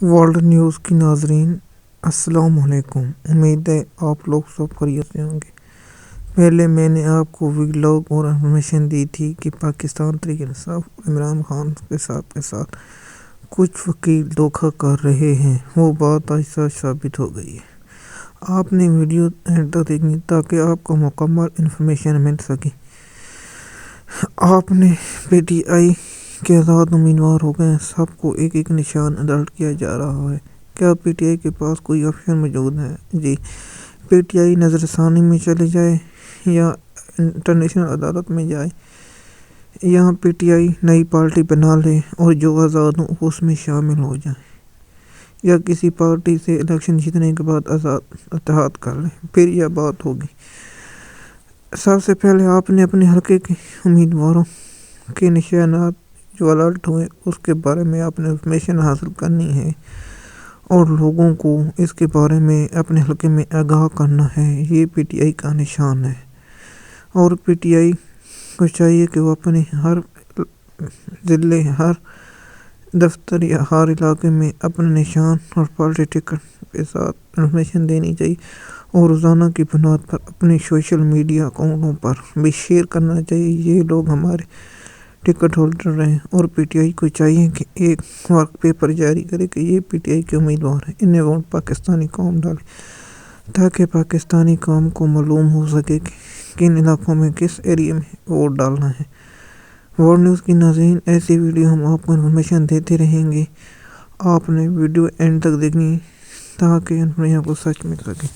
World news کی ناظرین السلام علیکم۔ امید ہے آپ لوگ سب خیریت سے ہوں گے۔ پہلے میں نے آپ کو ویلاگ اور انفارمیشن دی تھی کہ پاکستان تحریک انصاف عمران خان کے ساتھ کچھ وکیل دھوکہ کر رہے ہیں۔ وہ بات آج سچ ثابت ہو گئی ہے۔ آپ نے ویڈیو اینڈ تک دیکھنی تاکہ آپ کو مکمل انفارمیشن مل سکے۔ آپ نے پی ٹی آئی کے آزاد امیدوار ہو گئے، سب کو ایک ایک نشان الرٹ کیا جا رہا ہے۔ کیا پی ٹی آئی کے پاس کوئی آپشن موجود ہے؟ جی، پی ٹی آئی نظر ثانی میں چلے جائے یا انٹرنیشنل عدالت میں جائے، یہاں پی ٹی آئی نئی پارٹی بنا لے اور جو آزاد ہوں اس میں شامل ہو جائیں، یا کسی پارٹی سے الیکشن جیتنے کے بعد آزاد اتحاد کر لیں، پھر یہ بات ہوگی۔ سب سے پہلے آپ نے اپنے حلقے کے امیدواروں کے نشانات جو الرٹ ہوئے اس کے بارے میں آپ نے انفارمیشن حاصل کرنی ہے اور لوگوں کو اس کے بارے میں اپنے حلقے میں آگاہ کرنا ہے۔ یہ پی ٹی آئی کا نشان ہے، اور پی ٹی آئی کو چاہیے کہ وہ اپنے ہر ضلع، ہر دفتر یا ہر علاقے میں اپنے نشان اور پارٹی ٹکٹ کے ساتھ انفارمیشن دینی چاہیے، اور روزانہ کی بنیاد پر اپنے سوشل میڈیا اکاؤنٹوں پر بھی شیئر کرنا چاہیے۔ یہ لوگ ہمارے ٹکٹ ہولڈر ہیں، اور پی ٹی آئی کو چاہیے کہ ایک ورک پیپر جاری کرے کہ یہ پی ٹی آئی کے امیدوار ہیں، انہیں ووٹ پاکستانی قوم ڈالے، تاکہ پاکستانی قوم کو معلوم ہو سکے کہ کن علاقوں میں کس ایریا میں ووٹ ڈالنا ہے۔ ورلڈ نیوز کی ناظرین، ایسی ویڈیو ہم آپ کو انفارمیشن دیتے رہیں گے۔ آپ نے ویڈیو اینڈ تک دیکھنی تاکہ انفارمیشن کو سچ مل سکے۔